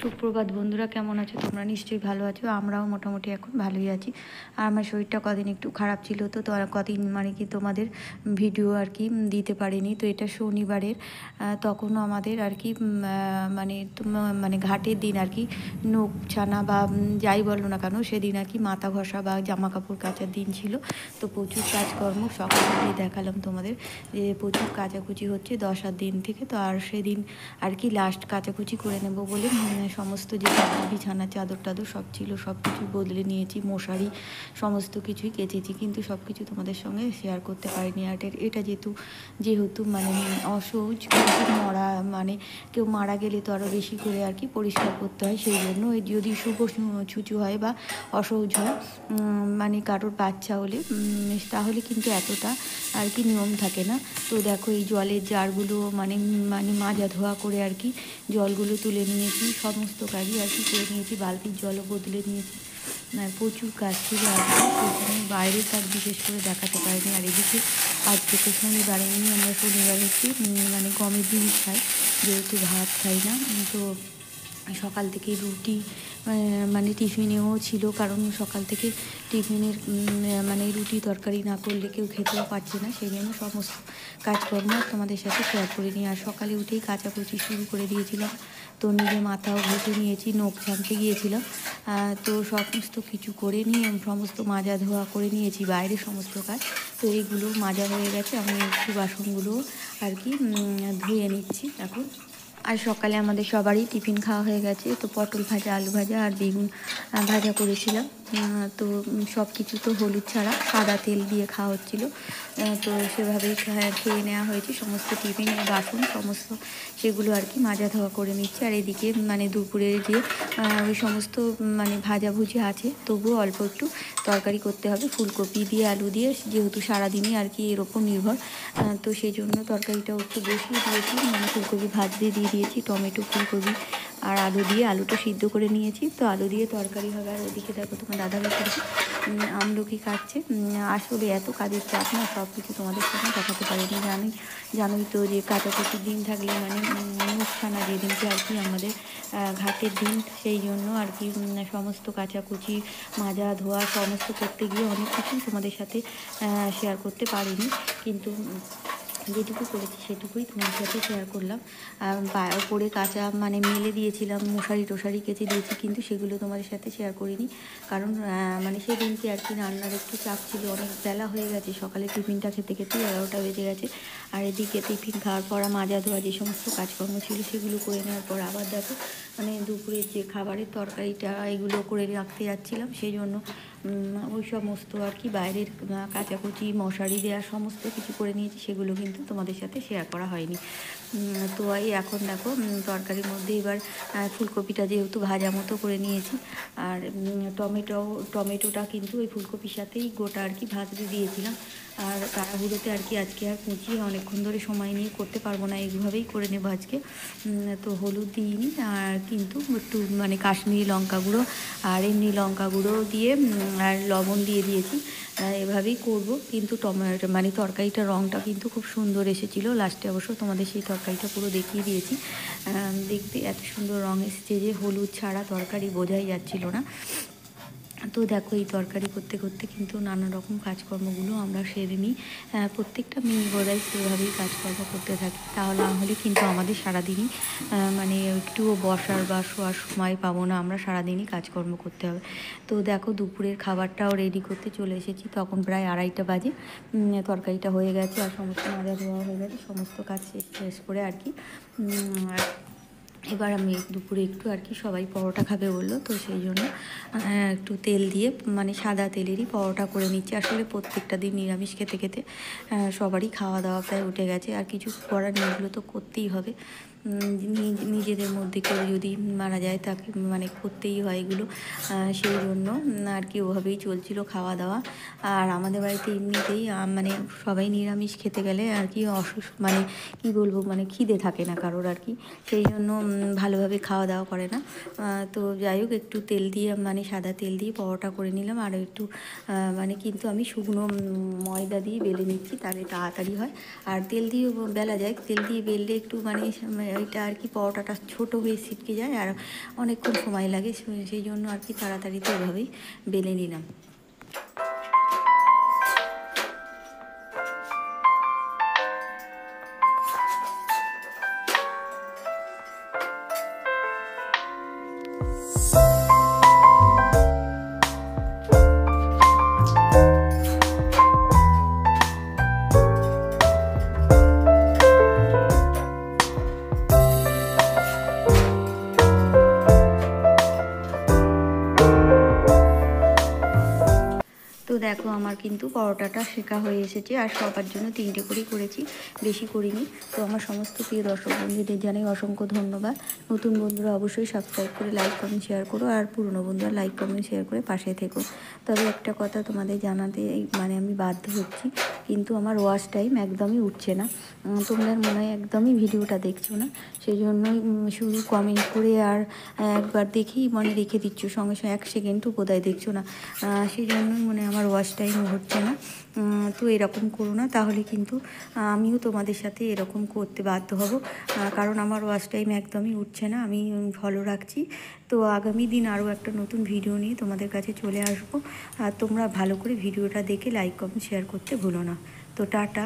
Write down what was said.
সুপ্রভাত বন্ধুরা, কেমন আছো তোমরা? নিশ্চয়ই ভালো আছো। আমরাও মোটামুটি এখন ভালোই আছি। আর আমার শরীরটা কদিন একটু খারাপ ছিল, তো কদিন মানে কি তোমাদের ভিডিও আর কি দিতে পারিনি। তো এটা শনিবারের, তখনও আমাদের আর কি মানে ঘাটের দিন আর কি, নখ ছানা বা যাই বলো না কেন, সেদিন আর কি মাথা ঘষা বা জামা কাপড় কাচার দিন ছিল। তো প্রচুর কাজকর্ম সকালে দিয়ে দেখালাম তোমাদের যে প্রচুর কাচাকুচি হচ্ছে 10 দিন থেকে। তো আর সেদিন আর কি লাস্ট কাচাকুচি করে নেব বলে সমস্ত যে বিছানা চাদর টাদর সব ছিল সব কিছু বদলে নিয়েছি, মশারি সমস্ত কিছুই কেচেছি, কিন্তু সব কিছু তোমাদের সঙ্গে শেয়ার করতে পারিনি। আর এটা যেহেতু মানে অসহজ, মরা মানে কেউ মারা গেলে তো আরও বেশি করে আর কি পরিষ্কার করতে হয়। সেই জন্য যদি শুভ ছুচু হয় বা অসহজ হয়, মানে কারোর বাচ্চা হলে, তাহলে কিন্তু এতটা আর কি নিয়ম থাকে না। তো দেখো এই জলের জারগুলো মানে মানে মাজা ধোয়া করে আর কি জলগুলো তুলে নিয়েছি, সমস্ত কাজই আর কি করে নিয়েছি, বালতির জলও বদলে নিয়েছি। প্রচুর কাজ ছিল আর কি, সেখানে বাইরের কাজ বিশেষ করে দেখাতে পারিনি। আর এদিকে আজকে তো শনিবার, এমনি আমরা শনিবার হচ্ছে মানে গমের জিনিস খাই, যেহেতু ভাত খাই না। তো সকাল থেকে রুটি মানে টিফিনেও ছিল, কারণ সকাল থেকে টিফিনের মানে রুটি তরকারি না করলে কেউ খেতেও পারছে না, সেই জন্য সমস্ত কাজকর্ম তোমাদের সাথে শেয়ার করে নিই। আর সকালে উঠেই কাচাকুচি শুরু করে দিয়েছিলাম, তো নিজে মাথাও ঘষে নিয়েছি, নখ ছানতে গিয়েছিলাম। তো সমস্ত কিছু করে নিয়ে সমস্ত মাজা ধোয়া করে নিয়েছি, বাইরে সমস্ত কাজ। তো এইগুলো মাজা হয়ে গেছে, আমি একটু বাসনগুলো আর কি ধুয়ে নিচ্ছি এখন। আর সকালে আমাদের সবারই টিফিন খাওয়া হয়ে গেছে। তো পটল ভাজা, আলু ভাজা আর বেগুন ভাজা করেছিলাম। তো সব কিছু তো হলুদ ছাড়া সাদা তেল দিয়ে খাওয়া হচ্ছিলো। তো সেভাবেই খেয়ে নেওয়া হয়েছে। সমস্ত টিফিনের বাসন সমস্ত সেগুলো আর কি মাজা ধোয়া করে নিচ্ছে। আর এদিকে মানে দুপুরের যে ওই সমস্ত মানে ভাজাভুজি আছে, তবুও অল্প একটু তরকারি করতে হবে ফুলকপি দিয়ে, আলু দিয়ে, যেহেতু সারাদিনই আর কি এর ওপর নির্ভর। তো সেই জন্য তরকারিটাও একটু বসিয়ে দিয়েছি, মানে ফুলকপি ভাজতে দিয়ে দিয়েছি, টমেটো ফুলকপি আর আলু দিয়ে, আলুটা সিদ্ধ করে নিয়েছি। তো আলু দিয়ে তরকারি হবে। আর ওদিকে দেখো তোমার দাদাভাই করছে আমলকি কাটছে। আসলে এত কাজের চাপ না, সব কিছু তোমাদের সঙ্গে দেখাতে পারিনি। জানোই তো যে কাচাকুচির দিন থাকলে মানে মুখখানা যেদিনকে আর কি আমাদের ঘাটের দিন, সেই জন্য আর কি সমস্ত কাচাকুচি মাজা ধোয়া সমস্ত করতে গিয়ে অনেক কিছুই তোমাদের সাথে শেয়ার করতে পারিনি, কিন্তু যেটুকু করেছি সেটুকুই তোমার সাথে শেয়ার করলাম। ওপরে কাঁচা মানে মেলে দিয়েছিলাম, মশারি টশারি কেচে দিয়েছি, কিন্তু সেগুলো তোমাদের সাথে শেয়ার করিনি, কারণ মানে সেদিনকে আর কি রান্নার একটু চাপ ছিল, অনেক বেলা হয়ে গেছে, সকালে টিফিনটা খেতে খেতে 11টা বেজে গেছে। আর এদিকে টিফিন খাওয়ার পর মাজা ধোয়া যে সমস্ত কাজকর্ম ছিল সেগুলো করে নেওয়ার পর আবার দেখো মানে দুপুরের যে খাবারের তরকারিটা এগুলো করে রাখতে যাচ্ছিলাম, সেই জন্য ওই সমস্ত আর কি বাইরের কাচাকুচি মশারি দেওয়া সমস্ত কিছু করে নিয়েছি, সেগুলো কিন্তু তোমাদের সাথে শেয়ার করা হয়নি। তো এই এখন দেখো তরকারির মধ্যে এবার ফুলকপিটা যেহেতু ভাজা মতো করে নিয়েছি, আর টমেটোটা কিন্তু ওই ফুলকপির সাথেই গোটা আর কি ভাজতে দিয়েছিলাম। আর তাড়াহুড়োতে আর কি আজকে আর কুচিয়ে অনেকক্ষণ ধরে সময় নিয়ে করতে পারবো না, এইভাবেই করে নেবো আজকে। তো হলুদ দিইনি, আর কিন্তু একটু মানে কাশ্মীরি লঙ্কা গুঁড়ো আর এমনি লঙ্কা গুঁড়ো দিয়ে আর লবণ দিয়ে দিয়েছি, এভাবেই করব। কিন্তু টমেটো মানে তরকারিটার রঙটা কিন্তু খুব সুন্দর এসেছিলো, লাস্টে অবশ্য তোমাদের সেই তরকারিটা পুরো দেখিয়ে দিয়েছি। দেখতে এত সুন্দর রঙ এসেছে যে হলুদ ছাড়া তরকারি বোঝাই যাচ্ছিল না। তো দেখো এই তরকারি করতে করতে কিন্তু নানা রকম কাজকর্মগুলো আমরা সেরে নিই। প্রত্যেকটা মেয়ে বোধহয় সেভাবেই কাজকর্ম করতে থাকি, তাহলে না হলে কিন্তু আমাদের সারাদিনই মানে একটুও বসার বা শোয়ার সময় পাবো না, আমরা সারাদিনই কাজকর্ম করতে হবে। তো দেখো দুপুরের খাবারটাও রেডি করতে চলে এসেছি, তখন প্রায় 2:30 বাজে। তরকারিটা হয়ে গেছে আর সমস্ত মাজা ধোয়া হয়ে গেছে, সমস্ত কাজ শেষ করে আর কি এবার আমি দুপুরে একটু আর কি সবাই পরোটা খাবে বললো, তো সেই জন্য একটু তেল দিয়ে মানে সাদা তেলেরই পরোটা করে নিচ্ছি। আসলে প্রত্যেকটা দিন নিরামিষ খেতে খেতে সবারই খাওয়া দাওয়া প্রায় উঠে গেছে, আর কিছু করার নেই, এগুলো তো করতেই হবে। নিজেদের মধ্যে কেউ যদি মারা যায় তাকে মানে করতেই হয় এগুলো, সেই জন্য আর কি ওভাবেই চলছিল খাওয়া দাওয়া। আর আমাদের বাড়িতে এমনিতেই মানে সবাই নিরামিষ খেতে গেলে আর কি মানে কি বলবো, মানে খিদে থাকে না কারোর আর কি, সেই জন্য ভালোভাবে খাওয়া দাওয়া করে না। তো যাই হোক একটু তেল দিয়ে মানে সাদা তেল দিয়ে পরোটা করে নিলাম, আর একটু মানে কিন্তু আমি শুকনো ময়দা দিয়ে বেলে নিচ্ছি, তাহলে তাড়াতাড়ি হয়। আর তেল দিয়ে বেলা যায়, তেল দিয়ে বেললে একটু মানে ওইটা আর কি পরোটাটা ছোটো হয়ে ছিটকে যায় আর অনেকক্ষণ সময় লাগে, সেই জন্য আর কি তাড়াতাড়ি তো ওইভাবেই বেলে নিলাম। তো দেখো আমার কিন্তু পরোটাটা শেখা হয়ে এসেছে, আর সবার জন্য 3টে করেই করেছি, বেশি করিনি। তো আমার সমস্ত প্রিয় দর্শক বন্ধুদের জানাই অসংখ্য ধন্যবাদ। নতুন বন্ধুরা অবশ্যই সাবস্ক্রাইব করে লাইক কমেন্ট শেয়ার করো, আর পুরনো বন্ধুরা লাইক কমেন্ট শেয়ার করে পাশে থেকো। তবে একটা কথা তোমাদের জানাতে মানে আমি বাধ্য হচ্ছি, কিন্তু আমার ওয়াচ টাইম একদমই উঠছে না। তোমরা মনে হয় একদমই ভিডিওটা দেখছো না, সেই জন্যই শুধু কমেন্ট করে আর একবার দেখেই মানে রেখে দিচ্ছ, সঙ্গে সঙ্গে 1 সেকেন্ডও বোধহয় দেখছো না, সেই জন্যই মনে আমার ওয়াচ টাইম হচ্ছে না। তো এরকম করো না, তাহলে কিন্তু আমিও তোমাদের সাথে এরকম করতে বাধ্য হব, কারণ আমার ওয়াচ টাইম একদমই উঠছে না। আমি ফলো রাখছি, তো আগামী দিন আরও একটা নতুন ভিডিও নিয়ে তোমাদের কাছে চলে আসবো। আর তোমরা ভালো করে ভিডিওটা দেখে লাইক কমেন্ট শেয়ার করতে ভুলো না। তো টাটা।